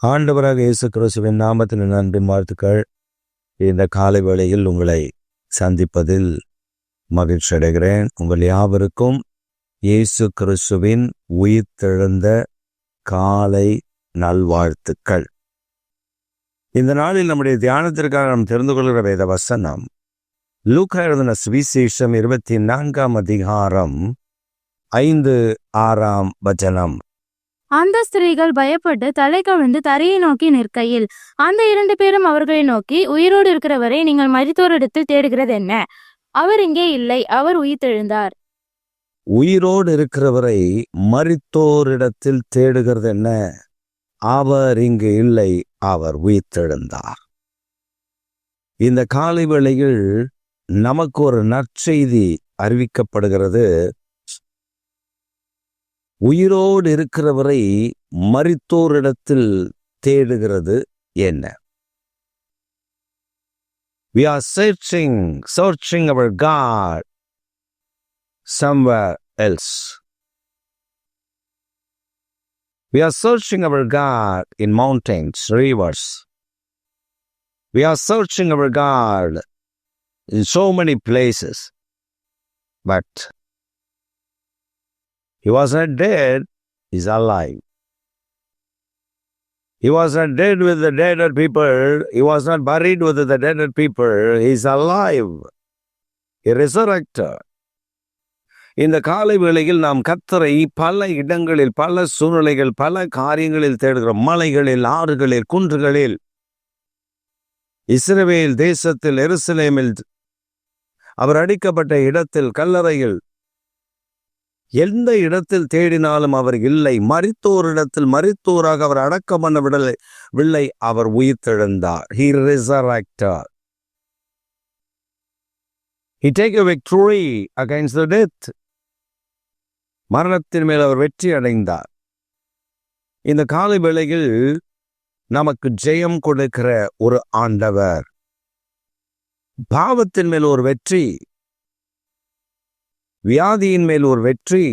ஆண்டவராக இயேசு கிறிஸ்துவின் நாமத்தின் அன்பின் வாழ்த்துக்கள். இந்த காலை வேளையில் உங்களை சந்திப்பதில் மகிழ்ச்சி அடைகிறேன். உங்கள் யாவருக்கும் இயேசு கிறிஸ்துவின் உயிர்த்தெழுந்த காலை நல்வாழ்த்துக்கள். இந்த நாளில் நம்முடைய தியானத்திற்காக நாம் தெரிந்து கொள்கிற வேத வசனம் லூக்கா எழுதின சுவிசேஷம் 24ஆம் அதிகாரம் 5-6 வசனம். அந்த ஸ்திரீகள் பயப்பட்டு தலை கவிழ்ந்து தரையை நோக்கி நிற்கையில் அந்த 2 பேரும் அவர்களை நோக்கி, உயிரோடு இருக்கிறவரை நீங்கள் மரித்தோரிடத்தில் தேடுகிறது என்ன? அவர் இங்கே இல்லை, அவர் உயிர்த்தெழுந்தார். உயிரோடு இருக்கிறவரை மரித்தோரிடத்தில் தேடுகிறது என்ன? அவர் இங்கு இல்லை, அவர் உயிர்த்தெழுந்தார். இந்த காலை வேளையில் நமக்கு ஒரு நற்செய்தி அறிவிக்கப்படுகிறது. உயிரோடு இருக்கிறவரை மரித்தோரிடத்தில் தேடுகிறது என்ன? We are searching our God somewhere else. We are searching our God in mountains, rivers. We are searching our God in so many places. But He was not dead, He's alive. He was not dead with the dead people. He was not buried with the dead people. He's alive. He resurrected. இந்த காலை வேளையில் நாம் கர்த்தரை பல இடங்களில், பல சூழ்நிலைகள், பல காரியங்களில் தேடுகிறோம். மலைகளில், ஆறுகளில், குன்றுகளில், இஸ்ரவேல் தேசத்தில், எருசலேமில், அவர் அடிக்கப்பட்ட இடத்தில், கல்லறையில், எந்த இடத்தில் தேடினாலும் அவர் இல்லை. மரித்தோரிடத்தில் மரித்தோராக அவர் அடக்கம் பண்ண விடவில்லை, அவர் உயிர்த்தெழுந்தார். He resurrected. He take a victory against the death. மரணத்தின் மேல் அவர் வெற்றி அடைந்தார். இந்த காலை வேளையில் நமக்கு ஜெயம் கொடுக்கிற ஒரு ஆண்டவர். பாவத்தின் மேல் ஒரு வெற்றி, வியாதியின் மேல் ஒரு வெற்றி,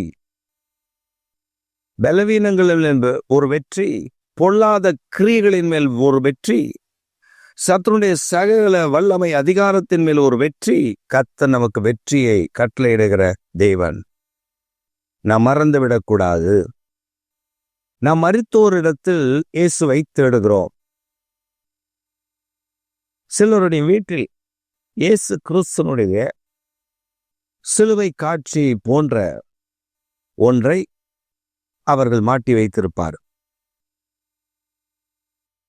பலவீனங்களில் ஒரு வெற்றி, பொல்லாத கிரியைகளின் மேல் ஒரு வெற்றி, சத்துருடைய சகல வல்லமை அதிகாரத்தின் மேல் ஒரு வெற்றி. கர்த்தர் நமக்கு வெற்றியை கட்டளையிடுகிற தேவன். நாம் மறந்துவிடக்கூடாது. நாம் மரித்தோரிடத்தில் இயேசுவை தேடுகிறோம். சிலருடைய வீட்டில் இயேசு கிறிஸ்துனுடைய சிலுவை காட்சி போன்ற ஒன்றை அவர்கள் மாட்டி வைத்திருப்பார்.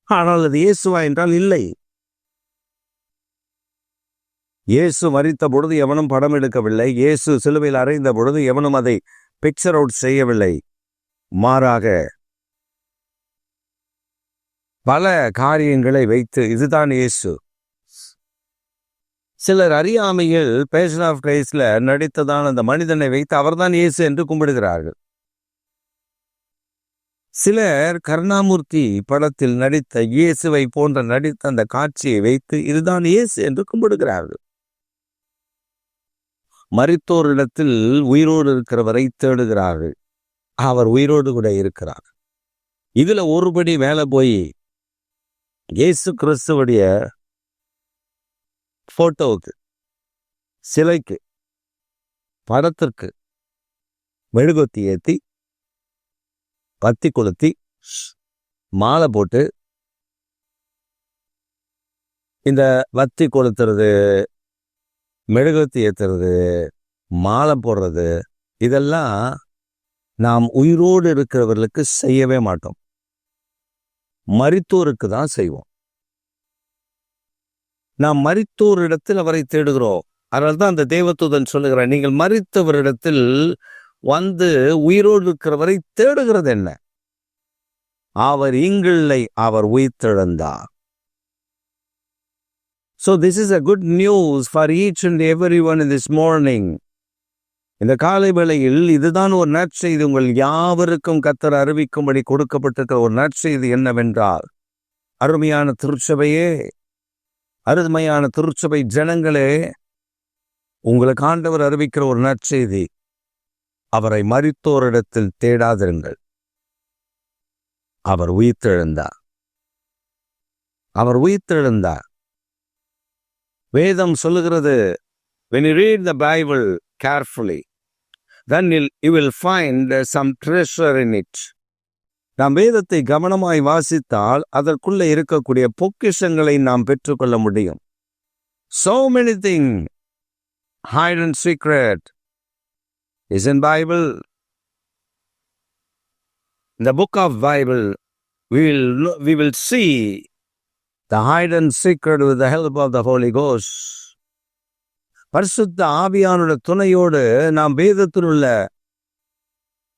ஆனால் அது இயேசுவா என்றால் இல்லை. இயேசு மரித்த பொழுது எவனும் படம் எடுக்கவில்லை. இயேசு சிலுவையில் அறைந்த பொழுது எவனும் அதை பிக்சர் அவுட் செய்யவில்லை. மாறாக பல காரியங்களை வைத்து இதுதான் இயேசு. சிலர் அறியாமையில் பேஷன் ஆஃப் கிரைஸ்ட்ல நடித்ததான் அந்த மனிதனை வைத்து அவர்தான் இயேசு என்று கும்பிடுகிறார்கள். சிலர் கருணாமூர்த்தி படத்தில் நடித்த இயேசுவை போன்ற நடித்த அந்த காட்சியை வைத்து இதுதான் இயேசு என்று கும்பிடுகிறார்கள். மரித்தோரிடத்தில் உயிரோடு இருக்கிறவரை தேடுகிறார்கள். அவர் உயிரோடு கூட இருக்கிறார். இதுல ஒருபடி மேல போய் இயேசு கிறிஸ்துவுடைய போட்டோவுக்கு, சிலைக்கு, படத்திற்கு மெழுகுவர்த்தி ஏற்றி, பத்தி கொளுத்தி, மாலை போட்டு, இந்த வத்தி கொளுத்துறது, மெழுகுவர்த்தி ஏற்றுறது, மாலை போடுறது, இதெல்லாம் நாம் உயிரோடு இருக்கிறவர்களுக்கு செய்யவே மாட்டோம். மரித்தோருக்கு தான் செய்வோம். நாம் மரித்தோரிடத்தில் அவரை தேடுகிறோம். அதனால்தான் அந்த தேவதூதன் சொல்லுகிறார், நீங்கள் மரித்தவரிடத்தில் வந்து உயிரோடு இருக்கிறவரை தேடுகிறது என்ன? அவர் இங்கில்லை, அவர் உயிர்த்தெழுந்தார். So this is a good news for each and everyone in this morning. இந்த காலை வேளையில் இதுதான் ஒரு நற்செய்தி. உங்கள் யாவருக்கும் கர்த்தர் அறிவிக்கும்படி கொடுக்கப்பட்டிருக்கிற ஒரு நற்செய்தி என்னவென்றால், அருமையான திருச்சபையே, அருமையான திருச்சபை ஜனங்களே, உங்களுக்கு ஆண்டவர் அறிவிக்கிற ஒரு நற்செய்தி, அவரை மரித்தோரிடத்தில் தேடாதிருங்கள், அவர் உயிர்த்தெழுந்தார். அவர் உயிர்த்தெழுந்தார். வேதம் சொல்லுகிறது, when you read the Bible carefully, then you will find some treasure in it. நாம் வேதத்தை கவனமாய் வாசித்தால் அதற்குள்ள இருக்கக்கூடிய பொக்கிஷங்களை நாம் பெற்றுக்கொள்ள முடியும். So many things hide and secret is in Bible. In the book of Bible, we will see the hide and secret with the help of the Holy Ghost. பரிசுத்த ஆவியானுடைய துணையோடு நாம் வேதத்தில் உள்ள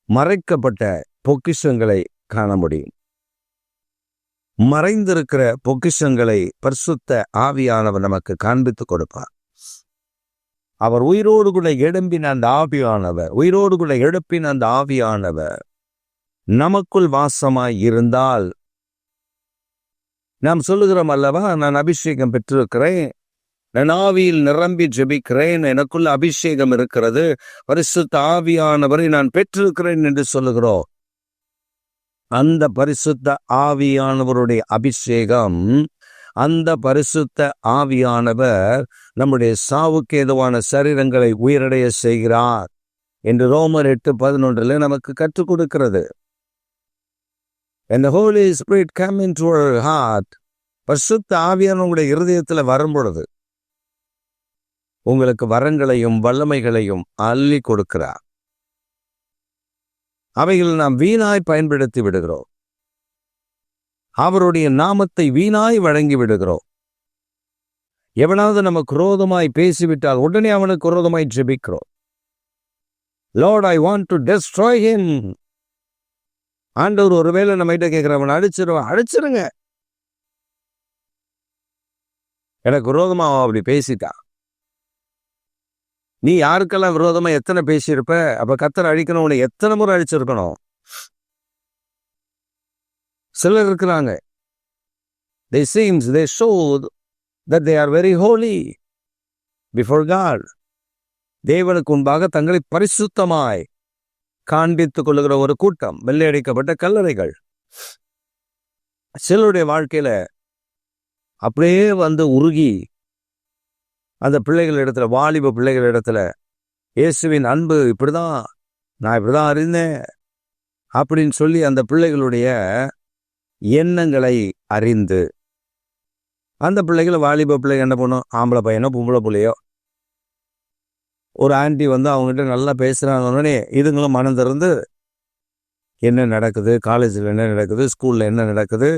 மறைக்கப்பட்ட பொக்கிஷங்களை காண முடியும். மறைந்திருக்கிற பொக்கிஷங்களை பரிசுத்த ஆவியானவர் நமக்கு காண்பித்துக் கொடுப்பார். அவர் உயிரோடு கூட எழும்பின அந்த ஆவியானவர், உயிரோடு கூட எழுப்பின அந்த ஆவியானவர் நமக்குள் வாசமாய் இருந்தால், நாம் சொல்லுகிறோம் அல்லவா, நான் அபிஷேகம் பெற்றிருக்கிறேன், நான் ஆவியில் நிரம்பி ஜெபிக்கிறேன், எனக்குள்ள அபிஷேகம் இருக்கிறது, பரிசுத்த ஆவியானவரை நான் பெற்றிருக்கிறேன் என்று சொல்லுகிறோம். அந்த பரிசுத்த ஆவியானவருடைய அபிஷேகம், அந்த பரிசுத்த ஆவியானவர் நம்முடைய சாவுக்கு ஏதுவான சரீரங்களை உயிரடைய செய்கிறார் என்று ரோமர் 8:11 நமக்கு கற்றுக் கொடுக்கிறது. When the Holy Spirit come into our heart, பரிசுத்த ஆவியானவருடைய இருதயத்தில் வரும்பொழுது உங்களுக்கு வரங்களையும் வல்லமைகளையும் அள்ளி கொடுக்கிறார். அவைகள் நாம் வீணாய் பயன்படுத்தி விடுகிறோம். அவருடைய நாமத்தை வீணாய் வழங்கி விடுகிறோம். எவனாவது நமக்கு விரோதமாய் பேசிவிட்டால் உடனே அவனுக்கு விரோதமாய் ஜெபிக்கிறோம். Lord, I want to destroy him. ஆண்டவர் ஒருவேளை நம்ம கிட்ட கேட்கிறவன் அடிச்சிருங்க, எனக்கு விரோதமா அப்படி பேசிட்டா. நீ யாருக்கெல்லாம் விரோதமா எத்தனை பேசியிருப்ப? அப்ப கர்த்தர் அழிக்கணும், உன்னை எத்தனை முறை அழிச்சிருக்கணும்? சிலர் இருக்கிறாங்க, they show that they are very holy before God. தேவனுக்கு முன்பாக தங்களை பரிசுத்தமாய் காண்பித்துக் கொள்ளுகிற ஒரு கூட்டம், வெள்ளையடிக்கப்பட்ட கல்லறைகள். சிலருடைய வாழ்க்கையில அப்படியே உருகி அந்த பிள்ளைகள் இடத்துல, வாலிப பிள்ளைகள் இடத்துல இயேசுவின் அன்பு இப்படிதான், நான் இப்படிதான் அறிந்தேன் அப்படின்னு சொல்லி அந்த பிள்ளைகளுடைய எண்ணங்களை அறிந்து, அந்த பிள்ளைகளை, வாலிப பிள்ளைகள் என்ன பண்ணும், ஆம்பளை பையனோ பொம்பளை பிள்ளையோ, ஒரு ஆண்டி அவங்ககிட்ட நல்லா பேசுகிறாங்கன்னே இதுங்களும் மனம் திறந்து என்ன நடக்குது, காலேஜில் என்ன நடக்குது, ஸ்கூலில் என்ன நடக்குது,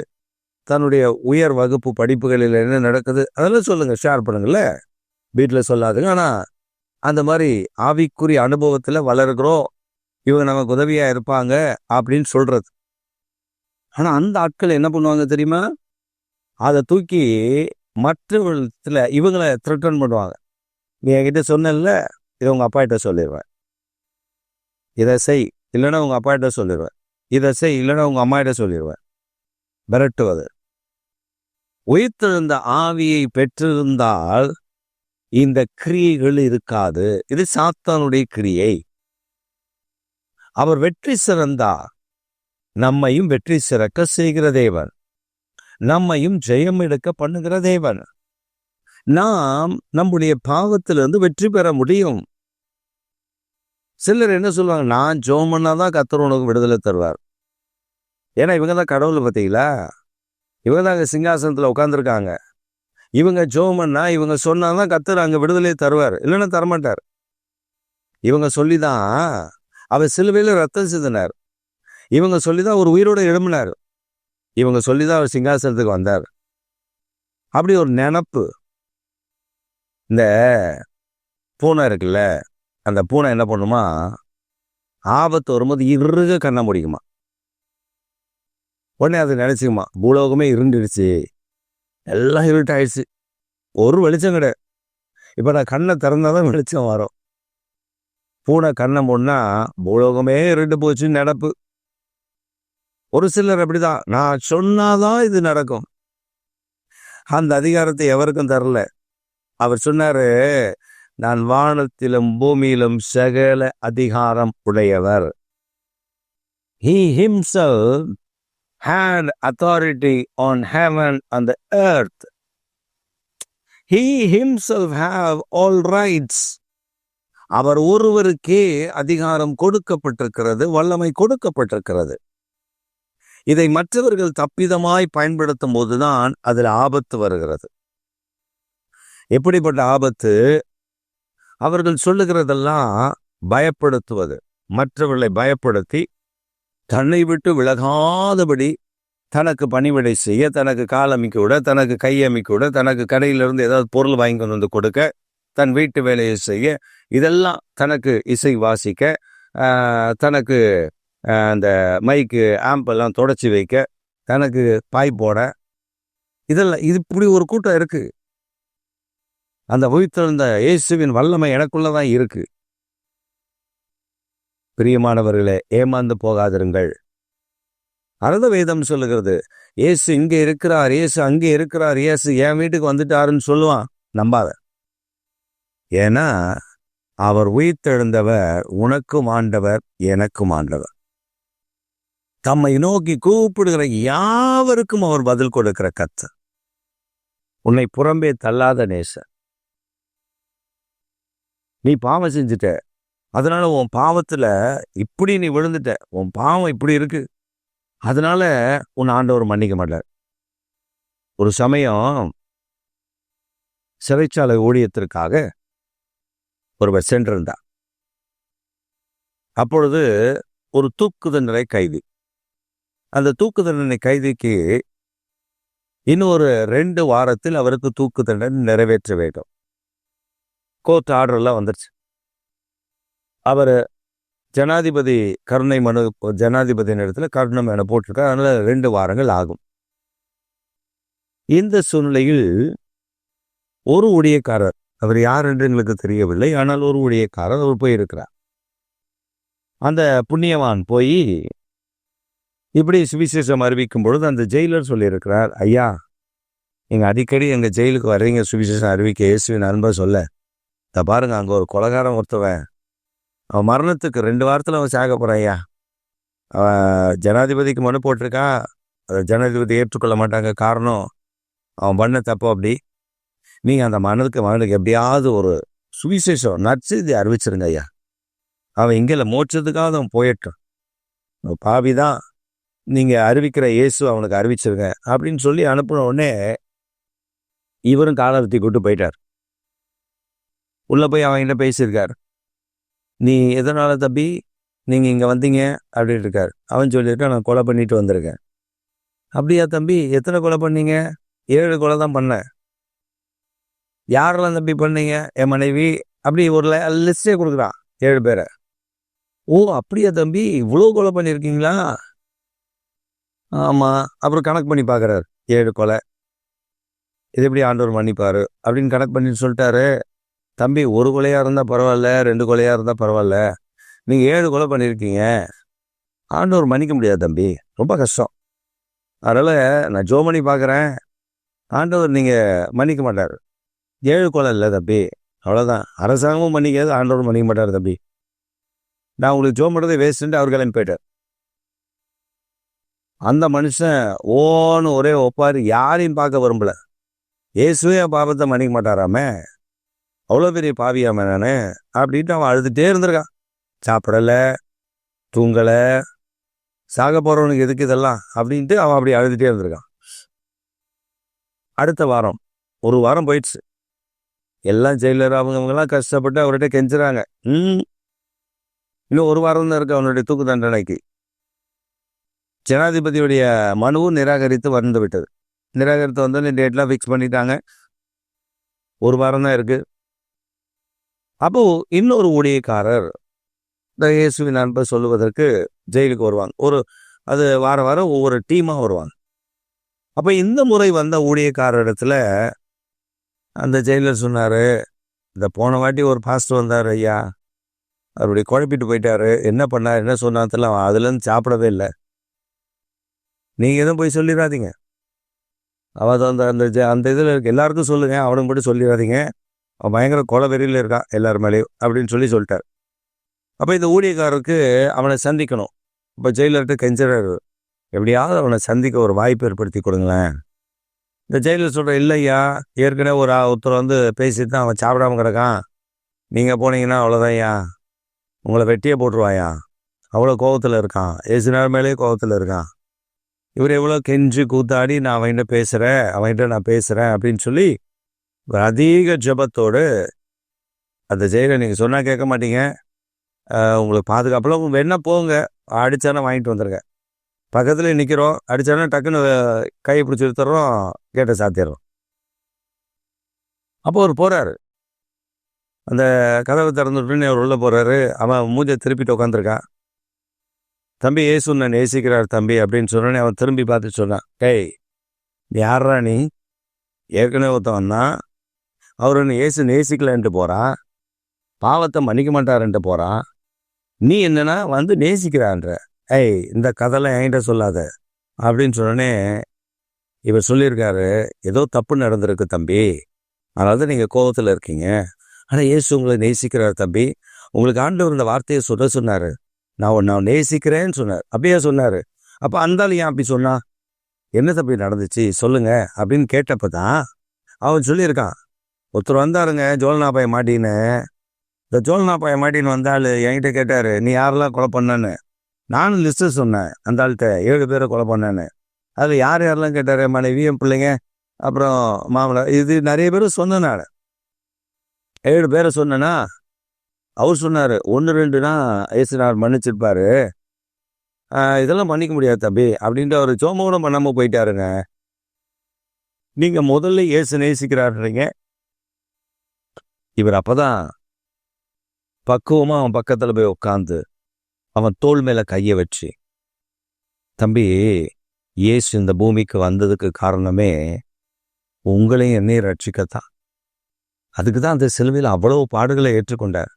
தன்னுடைய உயர் வகுப்பு படிப்புகளில் என்ன நடக்குது, அதெல்லாம் சொல்லுங்கள், ஷேர் பண்ணுங்கள்ல, வீட்டில் சொல்லாதுங்க. ஆனால் அந்த மாதிரி ஆவிக்குரிய அனுபவத்தில் வளர்கிறோம், இவங்க நமக்கு உதவியாக இருப்பாங்க அப்படின்னு சொல்கிறது. ஆனால் அந்த ஆட்கள் என்ன பண்ணுவாங்க தெரியுமா? அதை தூக்கி மற்றவர்களத்தில் இவங்களை த்ரெட்டன் பண்ணுவாங்க. நீ என்கிட்ட சொன்னல, இதை உங்கள் அப்பாகிட்ட சொல்லிடுவேன், இதை செய் இல்லைன்னா உங்கள் அப்பாகிட்ட சொல்லிடுவேன், இதை செய் இல்லைன்னா உங்கள் அம்மாகிட்ட சொல்லிடுவேன். விரட்டுவது. உயிர்த்தெழுந்த ஆவியை பெற்றிருந்தால் இந்த கிரியைகள் இருக்காது. இது சாத்தானுடைய கிரியை. அவர் வெற்றி சிறந்தார். நம்மையும் வெற்றி சிறக்க செய்கிற தேவன், நம்மையும் ஜெயம் எடுக்க பண்ணுகிற தேவன். நாம் நம்முடைய பாவத்திலிருந்து வெற்றி பெற முடியும். சிலர் என்ன சொல்லுவாங்க, நான் ஜெபம் பண்ணாதான் கர்த்தர் உனக்கு விடுதலை தருவார். ஏன்னா இவங்க தான் கடவுள், பார்த்தீங்களா, இவங்க தான் அங்கே சிங்காசனத்தில் உட்காந்துருக்காங்க. இவங்க ஜெபம் பண்ணா, இவங்க சொன்னாதான் கர்த்தர் அங்கே விடுதலையை தருவார், இல்லைன்னா தரமாட்டார். இவங்க சொல்லிதான் அவர் சிலுவையில் ரத்தம் சிந்தினார், இவங்க சொல்லிதான் ஒரு உயிரோடு எழும்பினார், இவங்க சொல்லிதான் அவர் சிங்காசனத்துக்கு வந்தார். அப்படி ஒரு நினப்பு. இந்த பூனை இருக்குல்ல, அந்த பூனை என்ன பண்ணுமா, ஆபத்து வரும்போது இறுக கண்ண முடியுமா, உடனே அது நினைச்சுக்குமா, பூலோகமே இருந்துடுச்சு, எல்லாம் இருட்டாயிடுச்சு, ஒரு வெளிச்சம் கிடையாது, இப்போ நான் கண்ணை திறந்தாதான் வெளிச்சம் வரும். பூனை கண்ணை மூடனா பூலோகமே இருண்டு போச்சுன்னு நடப்பு. ஒரு சிலர் அப்படிதான், நான் சொன்னாதான் இது நடக்கும். அந்த அதிகாரத்தை எவருக்கும் தரல. அவர் சொன்னாரு, நான் வானத்திலும் பூமியிலும் சகல அதிகாரம் உடையவர். He himself had authority on heaven and the earth. He himself have all rights. அவர் ஒருவருக்கே அதிகாரம் கொடுக்கப்பட்டிருக்கிறது, வல்லமை கொடுக்கப்பட்டிருக்கிறது. இதை மற்றவர்கள் தப்பிதமாய் பயன்படுத்தும் போதுதான் அதில் ஆபத்து வருகிறது. எப்படிப்பட்ட ஆபத்து? அவர்கள் சொல்லுகிறதெல்லாம் பயப்படுத்துவது, மற்றவர்களை பயப்படுத்தி தன்னை விட்டு விலகாதபடி தனக்கு பணிவிடை செய்ய, தனக்கு கால் அமைக்க விட, தனக்கு கை அமைக்க விட, தனக்கு கடையிலிருந்து ஏதாவது பொருள் வாங்கி கொண்டு வந்து கொடுக்க, தன் வீட்டு வேலையை செய்ய, இதெல்லாம் தனக்கு இசை வாசிக்க, தனக்கு அந்த மைக்கு ஆம்பெல்லாம் தொடச்சி வைக்க, தனக்கு பாய் போட, இதெல்லாம் இது இப்படி ஒரு கூட்டம் இருக்கு. அந்த உயிர்த்தெழுந்த இயேசுவின் வல்லமை எனக்குள்ளதான் இருக்கு. பிரியமானவர்களே, ஏமாந்து போகாதிருங்கள். அரத வேதம் சொல்லுகிறது, இயேசு இங்கே இருக்கிறார், இயேசு அங்கே இருக்கிறார், இயேசு என் வீட்டுக்கு வந்துட்டாருன்னு சொல்லுவான். நம்பாத. ஏன்னா அவர் உயிர்த்தெழுந்தவர், உனக்கும் ஆண்டவர், எனக்கும் ஆண்டவர். தம்மை நோக்கி கூப்பிடுகிற யாவருக்கும் அவர் பதில் கொடுக்கிற கர்த்தர். உன்னை புறம்பே தள்ளாத நேசர். நீ பாவம் செஞ்சுட்ட, அதனால உன் பாவத்துல இப்படி நீ விழுந்துட்ட, உன் பாவம் இப்படி இருக்கு, அதனால உன் ஆண்டவர் மன்னிக்க மாட்டார். ஒரு சமயம் சிறைச்சாலை ஊழியத்திற்காக ஒருவர் சென்றிருந்தார். அப்பொழுது ஒரு தூக்கு தண்டனை கைதி, அந்த தூக்கு தண்டனை கைதிக்கு இன்னொரு 2 வாரத்தில் அவருக்கு தூக்கு தண்டனை நிறைவேற்ற வேண்டும். கோர்ட் ஆர்டர்லாம் வந்துருச்சு. அவர் ஜனாதிபதி கருணை மனு, ஜனாதிபதியின் இடத்துல கருணை மனு போட்டிருக்கார். அதனால 2 வாரங்கள் ஆகும். இந்த சூழ்நிலையில் ஒரு ஊழியக்காரர், அவர் யார் என்று எங்களுக்கு தெரியவில்லை, ஆனால் ஒரு ஊழியக்காரர் அவர் போயிருக்கிறார். அந்த புண்ணியவான் போய் இப்படி சுவிசேஷம் அறிவிக்கும் பொழுது அந்த ஜெயிலர் சொல்லியிருக்கிறார், ஐயா, நீங்க அடிக்கடி எங்க ஜெயிலுக்கு வர்றீங்க சுவிசேஷம் அறிவிக்க, இயேசுவின் அன்பை சொல்ல. இதை பாருங்க, அங்க ஒரு கொலைகாரன் ஒருத்தவன், அவன் மரணத்துக்கு 2 வாரத்தில் அவன் சாக போறான் ஐயா. அவன் ஜனாதிபதிக்கு மனு போட்டிருக்கான், அதை ஜனாதிபதி ஏற்றுக்கொள்ள மாட்டாங்க. காரணம், அவன் பண்ண தப்பு. அப்படி நீங்கள் அந்த மகனுக்கு எப்படியாவது ஒரு சுவிசேஷம் நற்செய்தி அறிவிச்சிருங்க ஐயா. அவன் இங்கே மோட்சத்துக்காக அவன் போயிட்டான், பாவிதான், நீங்கள் அறிவிக்கிற இயேசு அவனுக்கு அறிவிச்சிருங்க அப்படின்னு சொல்லி அனுப்பின உடனே இவரும் காலர்த்தி கூட்டு போயிட்டார். உள்ளே போய் அவன்கிட்ட பேசியிருக்கார், நீ எதனால தம்பி நீங்கள் இங்கே வந்தீங்க அப்படின்னு இருக்கார். அவன் சொல்லியிருக்கான், நான் கொலை பண்ணிட்டு வந்திருக்கேன். அப்படியா தம்பி, எத்தனை கொலை பண்ணீங்க? 7 கொலை தான் பண்ணேன். யாரெல்லாம் தம்பி பண்ணீங்க? என் மனைவி. அப்படி ஒரு லிஸ்டே கொடுக்குறான், 7 பேரை. ஓ அப்படியா தம்பி, இவ்வளோ கொலை பண்ணியிருக்கீங்களா? ஆமாம். அப்புறம் கணக்கு பண்ணி பார்க்குறாரு, 7 கொலை, இது எப்படி ஆண்டவர் மன்னிப்பார் அப்படின்னு கணக்கு பண்ணிட்டு சொல்லிட்டாரு. தம்பி, 1 கொலையாக இருந்தால் பரவாயில்ல, 2 கொலையாக இருந்தால் பரவாயில்ல, நீங்கள் 7 கொலை பண்ணியிருக்கீங்க, ஆண்டவர் மன்னிக்க முடியாது தம்பி, ரொம்ப கஷ்டம். அதனால் நான் ஜோ பண்ணி பார்க்குறேன், ஆண்டவர் நீங்கள் மன்னிக்க மாட்டார். 7 கொலை இல்லை தம்பி, அவ்வளோதான். அரசாங்கமும் மன்னிக்காது, ஆண்டவர் மன்னிக்க மாட்டார் தம்பி. நான் உங்களுக்கு ஜோ பண்ணுறதை வேஸ்ட்டுன்ட்டு அவர் கிளம்பி போயிட்டார். அந்த மனுஷன் ஓன்னு ஒரே ஒப்பாரு, யாரையும் பார்க்க விரும்பல. இயேசுவே பாவத்தை மன்னிக்க மாட்டாராமே, அவ்வளோ பெரிய பாவியாம நானே அப்படின்ட்டு அவன் அழுதுகிட்டே இருந்திருக்கான். சாப்பிடலை, தூங்கலை, சாக போகிறவனுக்கு எதுக்கு இதெல்லாம் அப்படின்ட்டு அவன் அப்படி அழுதுகிட்டே இருந்திருக்கான். அடுத்த வாரம், 1 வாரம் போயிடுச்சு. எல்லாம் ஜெயிலர் அவங்கெல்லாம் கஷ்டப்பட்டு அவர்கிட்ட கெஞ்சுறாங்க. இன்னும் 1 வாரம் தான் இருக்கு அவனுடைய தூக்கு தண்டனைக்கு. ஜனாதிபதியுடைய மனுவும் நிராகரித்து வந்து விட்டது. நிராகரித்து வந்தோடனே டேட்லாம் ஃபிக்ஸ் பண்ணிட்டாங்க. 1 வாரம் தான் இருக்கு. அப்போ இன்னொரு ஊழியக்காரர் இந்த இயேசுவின் அன்பை சொல்லுவதற்கு ஜெயிலுக்கு வருவாங்க. அது வாரம் ஒவ்வொரு டீமாக வருவாங்க. அப்போ இந்த முறை வந்த ஊழியக்காரர் இடத்துல அந்த ஜெயிலர் சொன்னார், இந்த போன வாட்டி ஒரு பாஸ்டர் வந்தார் ஐயா, அவருடைய குழப்பிட்டு போயிட்டாரு, என்ன பண்ணார் என்ன சொன்னாத்துல அதுலேருந்து சாப்பிடவே இல்லை, நீங்கள் எதுவும் போய் சொல்லிடாதீங்க, அவன் அந்த இதில் இருக்க எல்லாருக்கும் சொல்லுங்க, அவனுக்கு மட்டும் சொல்லிடாதீங்க, அவன் பயங்கர கொலை வெறியில் இருக்கான் எல்லார் மேலேயும் அப்படின்னு சொல்லிட்டார். அப்போ இந்த ஊழியக்காரருக்கு அவனை சந்திக்கணும். இப்போ ஜெயிலர்கிட்ட கெஞ்சுறாரு, எப்படியாவது அவனை சந்திக்க ஒரு வாய்ப்பு ஏற்படுத்தி கொடுங்களேன். இந்த ஜெயிலில் சொல்கிற, இல்லையா ஏற்கனவே ஒருத்தர் வந்து பேசிட்டு தான் அவன் சாப்பிடாம கிடக்கான், நீங்கள் போனீங்கன்னா அவ்வளோதான்யா, உங்களை வெட்டியே போட்டுருவாயா, அவ்வளோ கோபத்தில் இருக்கான், ஏசுனார் மேலே கோபத்தில் இருக்கான். இவர் எவ்வளோ கெஞ்சி கூத்தாடி நான் அவன்கிட்ட நான் பேசுகிறேன் அப்படின்னு சொல்லி அதிக ஜபத்தோடு அந்த ஜெயிலை நீங்கள் சொன்னால் கேட்க மாட்டீங்க, உங்களுக்கு பாதுகாப்பில் வேணா போங்க, அடித்தானே வாங்கிட்டு வந்துடுங்க, பக்கத்தில் நிற்கிறோம், அடித்தானே டக்குன்னு கையை பிடிச்சி எடுத்துடுறோம், கேட்டை சாத்திடுறோம். அப்போ அவர் போகிறாரு, அந்த கதவை திறந்துட்டுன்னு அவர் உள்ளே போகிறாரு. அவன் மூஞ்சை திருப்பிட்டு உட்காந்துருக்கான். தம்பி, ஏசு உன்னை நேசிக்கிறார் தம்பி அப்படின்னு சொன்னோடனே அவன் திரும்பி பார்த்து சொன்னான், டேய் நீ யாரா, நீ ஏற்கனவே ஒருத்தவன்னா அவர் என்ன ஏசு நேசிக்கலன்ட்டு போகிறான், பாவத்தை மன்னிக்க மாட்டாருன்ட்டு போகிறான், நீ என்னன்னா வந்து நேசிக்கிறான்ற, ஏய் இந்த கதைலாம் என்கிட்ட சொல்லாத அப்படின்னு சொன்னோடனே இவர் சொல்லியிருக்காரு, ஏதோ தப்பு நடந்திருக்கு தம்பி, அதனால நீங்கள் கோபத்தில் இருக்கீங்க, ஆனால் ஏசு உங்களை நேசிக்கிறார் தம்பி, உங்களுக்கு ஆண்டவர் இந்த வார்த்தையை சொன்னார், நான் நேசிக்கிறேன்னு சொன்னார். அப்படியே சொன்னார். அப்போ அந்தாலும் ஏன் அப்படி சொன்னா, என்ன தம்பி நடந்துச்சு சொல்லுங்க அப்படின்னு கேட்டப்போ தான் அவன் சொல்லியிருக்கான், ஒருத்தர் வந்தாருங்க ஜோல்னாபாய மாட்டின்னு, இந்த ஜோல்னாபாய மாட்டின்னு வந்தாள் என்கிட்ட கேட்டார், நீ யாரெல்லாம் கொலை பண்ணன்னு. நானும் லிஸ்ட்டு சொன்னேன், அந்த ஆள்கிட்ட 7 பேரை கொலை பண்ணேன்னு. அதில் யார் யாரெல்லாம் கேட்டார், மனைவியும் பிள்ளைங்க அப்புறம் மாமலை, இது நிறைய பேர் சொன்னேன். நான் 7 பேரை சொன்னேன்னா அவர் சொன்னார், 1-2னா ஏசுனார் மன்னிச்சிருப்பாரு, இதெல்லாம் மன்னிக்க முடியாது தம்பி அப்படின்ட்டு அவர் சோம பண்ணாமல் போயிட்டாருங்க. நீங்கள் முதல்ல ஏசு நேசிக்கிறாருன்றீங்க. இவர் அப்போதான் பக்குவமாக அவன் பக்கத்தில் போய் உட்காந்து அவன் தோள் மேலே கையை வச்சு, தம்பி இயேசு இந்த பூமிக்கு வந்ததுக்கு காரணமே உங்களையும் என்னையும் ரட்சிக்கத்தான். அதுக்கு தான் அந்த சிலுவையில் அவ்வளவு பாடுகளை ஏற்றுக்கொண்டார்.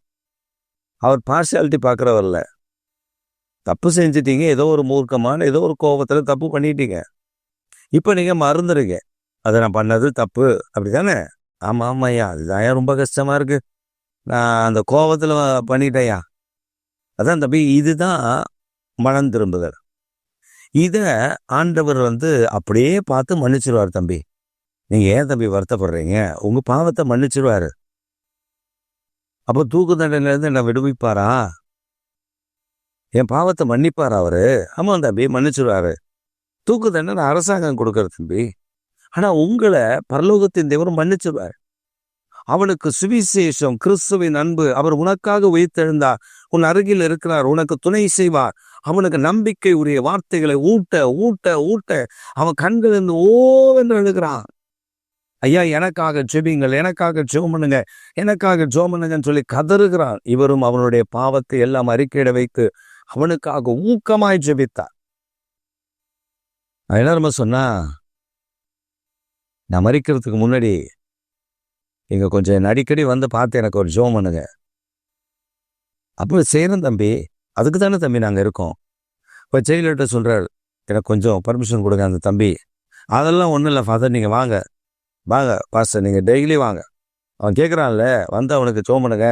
அவர் பார்ஷியாலிட்டி பார்க்குறவரில்ல. தப்பு செஞ்சிட்டீங்க, ஏதோ ஒரு மூர்க்கமான ஏதோ ஒரு கோபத்தில் தப்பு பண்ணிட்டீங்க, இப்போ நீங்கள் மறந்துடுங்க, அதை நான் பண்ணது தப்பு அப்படி தானே. ஆமாம் ஆமாய்யா, அதுதான் ரொம்ப கஷ்டமாக இருக்குது, நான் அந்த கோபத்தில் பண்ணிட்டேயா. அதான் தம்பி, இதுதான் மனம் திரும்புதல். இதை ஆண்டவர் வந்து அப்படியே பார்த்து மன்னிச்சிருவார். தம்பி நீங்கள் ஏன் தம்பி வருத்தப்படுறீங்க, உங்கள் பாவத்தை மன்னிச்சிருவார். அப்போ தூக்கு தண்டனையிலேருந்து என்னை விடுவிப்பாரா, என் பாவத்தை மன்னிப்பாரா அவரு? ஆமாம் தம்பி மன்னிச்சிருவாரு. தூக்கு தண்டனை அரசாங்கம் கொடுக்குற தம்பி, ஆனால் உங்களை பரலோகத்தின் தேவர் மன்னிச்சிருவார். அவனுக்கு சுவிசேஷம், கிறிஸ்துவின் அன்பு, அவர் உனக்காக உயிர்த்தெழுந்தார், உன் அருகில் இருக்கிறார், உனக்கு துணை செய்வார், அவனுக்கு நம்பிக்கை உரிய வார்த்தைகளை ஊட்ட ஊட்ட ஊட்ட அவன் கண்களிலிருந்து ஓவென்று எழுகிறான். ஐயா எனக்காக ஜெபிங்கள், எனக்காக ஜெபம் பண்ணுங்க, எனக்காக ஜெபம் பண்ணுங்கன்னு சொல்லி கதறுகிறான். இவரும் அவனுடைய பாவத்தை எல்லாம் அறிக்கையிட வைத்து அவனுக்காக ஊக்கமாய் ஜெபித்தார். என்ன நம்ம சொன்னா, நான் மறிக்கிறதுக்கு முன்னாடி இங்க கொஞ்சம் அடிக்கடி வந்து பார்த்து எனக்கு ஒரு ஜெபம் பண்ணுங்க. அப்போ செய்யறேன் தம்பி, அதுக்கு தானே தம்பி நாங்கள் இருக்கோம். இப்போ ஜெயிலர்கிட்ட சொல்றாரு, எனக்கு கொஞ்சம் பர்மிஷன் கொடுங்க அந்த தம்பி. அதெல்லாம் ஒன்றும் இல்லை ஃபாதர், நீங்கள் வாங்க வாங்க பாஸ்டர், நீங்கள் டெய்லி வாங்க. அவன் கேட்குறான்ல, வந்து அவனுக்கு ஜெபம் பண்ணுங்க.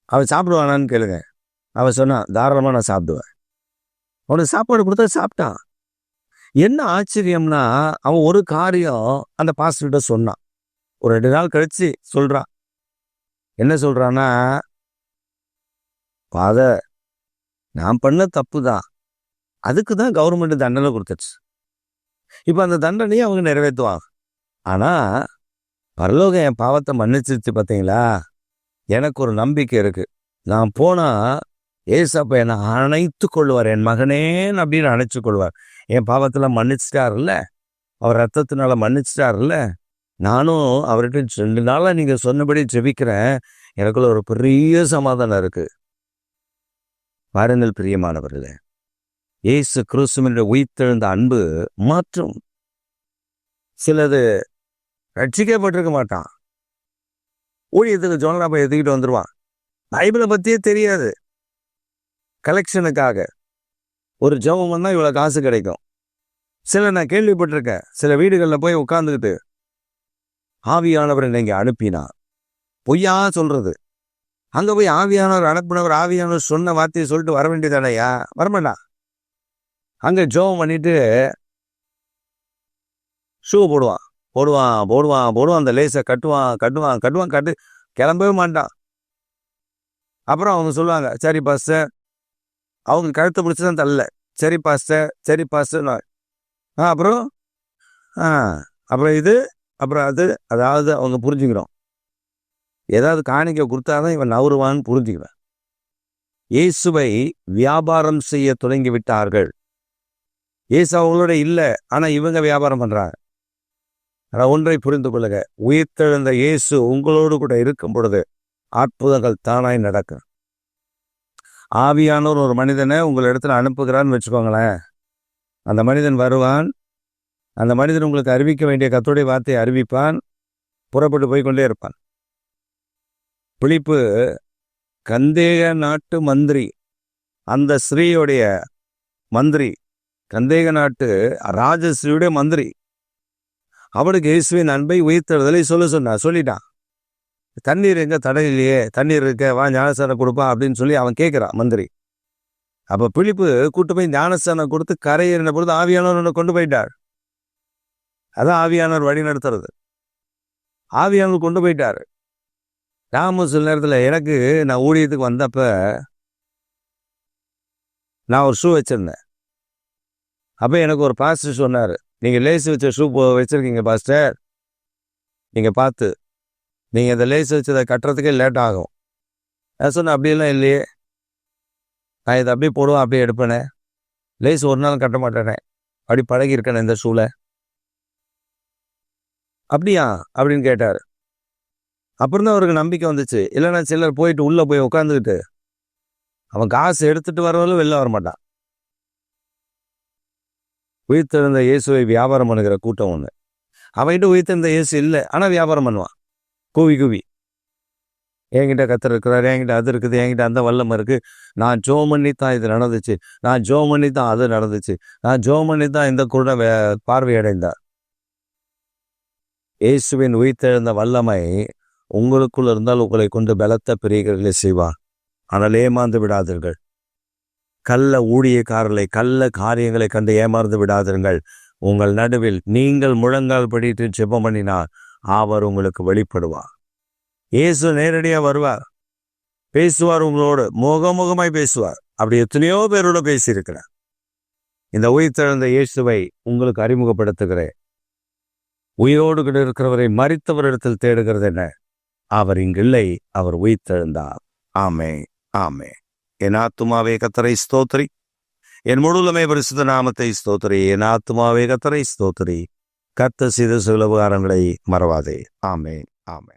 அவன் சாப்பிடுவானான்னு கேளுங்க. அவன் சொன்னான், தாராளமாக நான் சாப்பிடுவேன். அவனுக்கு சாப்பாடு கொடுத்தா சாப்பிட்டான். என்ன ஆச்சரியம்னா, அவன் ஒரு காரியம் அந்த பாஸ்டர்கிட்ட சொன்னான். ஒரு 2 நாள் கழிச்சு சொல்றான். என்ன சொல்றான்னா, ஃபாதர் நான் பண்ண தப்பு தான், அதுக்கு தான் கவர்மெண்ட் தண்டனை கொடுத்துச்சு, இப்போ அந்த தண்டனையை அவங்க நிறைவேற்றுவாங்க. ஆனால் பரலோகம் என் பாவத்தை மன்னிச்சிருச்சு பார்த்தீங்களா, எனக்கு ஒரு நம்பிக்கை இருக்குது. நான் போனால் ஏசப்பா என்னை அணைத்து கொள்வார், என் மகனேன்னு அப்படின்னு அணைச்சு கொள்வார். என் பாவத்தில் மன்னிச்சிட்டாருல்ல, அவர் ரத்தத்தினால மன்னிச்சிட்டாருல்ல, நானும் அவர்கிட்ட 2 நாளாக நீங்கள் சொன்னபடி ஜெபிக்கிறேன், எனக்குள்ள ஒரு பெரிய சமாதானம் இருக்குது. பாருங்கள் பிரியமானவர்களே, இயேசு கிறிஸ்துவினுடைய உயிர்த்தெழுந்த அன்பு மாற்றும். சிலது ரட்சிக்கப்பட்டிருக்க மாட்டான், ஊழியத்துக்கு ஜோனராப்பை எடுத்துக்கிட்டு வந்துடுவான், பைபிளை பற்றியே தெரியாது, கலெக்ஷனுக்காக ஒரு ஜெபம் வந்தால் இவ்வளோ காசு கிடைக்கும். சில நான் கேள்விப்பட்டிருக்கேன், சில வீடுகளில் போய் உட்காந்துக்கிட்டு ஆவியானவர் நீங்கள் அனுப்பினா, பொய்யா சொல்றது. அங்கே போய் ஆவியானவர் அனுப்பினவர் ஆவியானவர் சொன்ன வார்த்தையை சொல்லிட்டு வர வேண்டியதானையா? வரமாட்டா. அங்கே ஜெபம் பண்ணிட்டு ஷூ போடுவான். அந்த லேஸை கட்டு கிளம்பவே மாட்டான். அப்புறம் அவங்க சொல்லுவாங்க, சரி பாஸ்டர். அவங்க கழுத்தை பிடிச்சி தான் தள்ளல. சரி பாஸ்டர். அப்புறம் இது அப்புறம் அது, அதாவது அவங்க புரிஞ்சுக்கிறோம். ஏதாவது காணிக்க கொடுத்தாதான் இவன் நவருவான்னு புரிஞ்சுக்குவேன். இயேசுவை வியாபாரம் செய்ய தொடங்கி விட்டார்கள். இயேசு அவங்களோட இல்லை, ஆனா இவங்க வியாபாரம் பண்றாங்க. ஆனால் ஒன்றை புரிந்து கொள்ளுங்க, உயிர்த்தெழுந்த இயேசு உங்களோடு கூட இருக்கும் பொழுது அற்புதங்கள் தானாய் நடக்கும். ஆவியானவர் ஒரு மனிதனை உங்கள் இடத்துல அனுப்புகிறான்னு வச்சுக்கோங்களேன். அந்த மனிதன் வருவான். அந்த மனிதன் உங்களுக்கு அறிவிக்க வேண்டிய கர்த்தருடைய வார்த்தையை அறிவிப்பான். புறப்பட்டு போய்கொண்டே இருப்பான். பிலிப்பு கந்தேக நாட்டு மந்திரி, அந்த ஸ்ரீயுடைய மந்திரி, கந்தேக நாட்டு ராஜஸ்ரீயுடைய மந்திரி, அவனுக்கு இயேசுவின் அன்பை உயிர்த்தெழுதலை சொல்லிட்டான். தண்ணீர் எங்க தடையிலேயே, தண்ணீர் இருக்க, வா ஞானஸ்தானம் கொடுப்பான் அப்படின்னு சொல்லி அவன் கேட்கிறான் மந்திரி. அப்ப பிலிப்பு கூட்டு போய் ஞானஸ்தானம் கொடுத்து கரையேறின பொழுது ஆவியானவர் கொண்டு போயிட்டார். அதான் ஆவியானவர் வழி நடத்துறது. ஆவியானவர் கொண்டு போயிட்டாரு. நாம சில நேரத்தில் நான் ஊழியத்துக்கு வந்தப்ப நான் ஒரு ஷூ வச்சிருந்தேன். அப்போ எனக்கு ஒரு பாஸ்டர் சொன்னார், நீங்கள் லேஸ் வச்ச ஷூ வச்சுருக்கீங்க பாஸ்டர், நீங்கள் பார்த்து நீங்கள் இந்த லேஸ் வச்சதை கட்டுறதுக்கே லேட் ஆகும். நான் சொன்னேன், அப்படியெல்லாம் இல்லையே, நான் இதை அப்படியே போடுவேன், அப்படியே எடுப்பேனே, லேஸ் ஒரு நாள் கட்ட மாட்டேனே, அப்படி பழகிருக்கேன் இந்த ஷூவில். அப்படியா அப்படின்னு கேட்டார். அப்புறம் தான் அவருக்கு நம்பிக்கை வந்துச்சு. இல்லைன்னா சிலர் போயிட்டு உள்ளே போய் உட்காந்துக்கிட்டு அவன் காசு எடுத்துட்டு வரவங்களும் வெளில வரமாட்டான். உயிர்த்தெழுந்த இயேசுவை வியாபாரம் பண்ணுகிற கூட்டம் ஒன்று. அவன்கிட்ட உயிர்த்தெழுந்த இயேசு இல்லை, ஆனால் வியாபாரம் பண்ணுவான். கூவி என்கிட்ட கர்த்தர் இருக்கிறார், என்கிட்ட அது இருக்குது, என்கிட்ட அந்த வல்லம் இருக்குது, நான் ஜெபம் பண்ணி தான் இது நடந்துச்சு, நான் ஜெபம் பண்ணி தான் அது நடந்துச்சு, நான் ஜெபம் பண்ணி தான் இந்த கூட பார்வையடைந்தார். இயேசுவின் உயிர்த்தெழுந்த வல்லமை உங்களுக்குள் இருந்தால் உங்களை கொண்டு பலத்த பிரியர்களை செய்வார். ஆனால் ஏமாந்து விடாதீர்கள். கள்ள ஊழியக்காரர்களை, கள்ள காரியங்களை கண்டு ஏமாந்து விடாதீர்கள். உங்கள் நடுவில் நீங்கள் முழங்கால் படிட்டு ஜெபம் பண்ணினார், அவர் உங்களுக்கு வெளிப்படுவார். இயேசு நேரடியாக வருவார், பேசுவார், உங்களோடு முகமுகமாய் பேசுவார். அப்படி எத்தனையோ பேரோட பேசியிருக்கிறார். இந்த உயிர்த்தெழுந்த இயேசுவை உங்களுக்கு அறிமுகப்படுத்துகிறேன். உயிரோடு கூட இருக்கிறவரை மரித்தவரிடத்தில் தேடுகிறது என்ன? அவர் இங்கில்லை, அவர் உயிர்த்தெழுந்தார். ஆமே ஆமே. என் ஆத்துமாவே கர்த்தரை ஸ்தோத்திரி, என் முழுவதுமே பரிசுத்த நாமத்தை ஸ்தோத்திரி. என் ஆத்துமாவே கர்த்தரை ஸ்தோத்திரி, கர்த்தர் செய்த சில உபகாரங்களை மறவாதே. ஆமே ஆமே.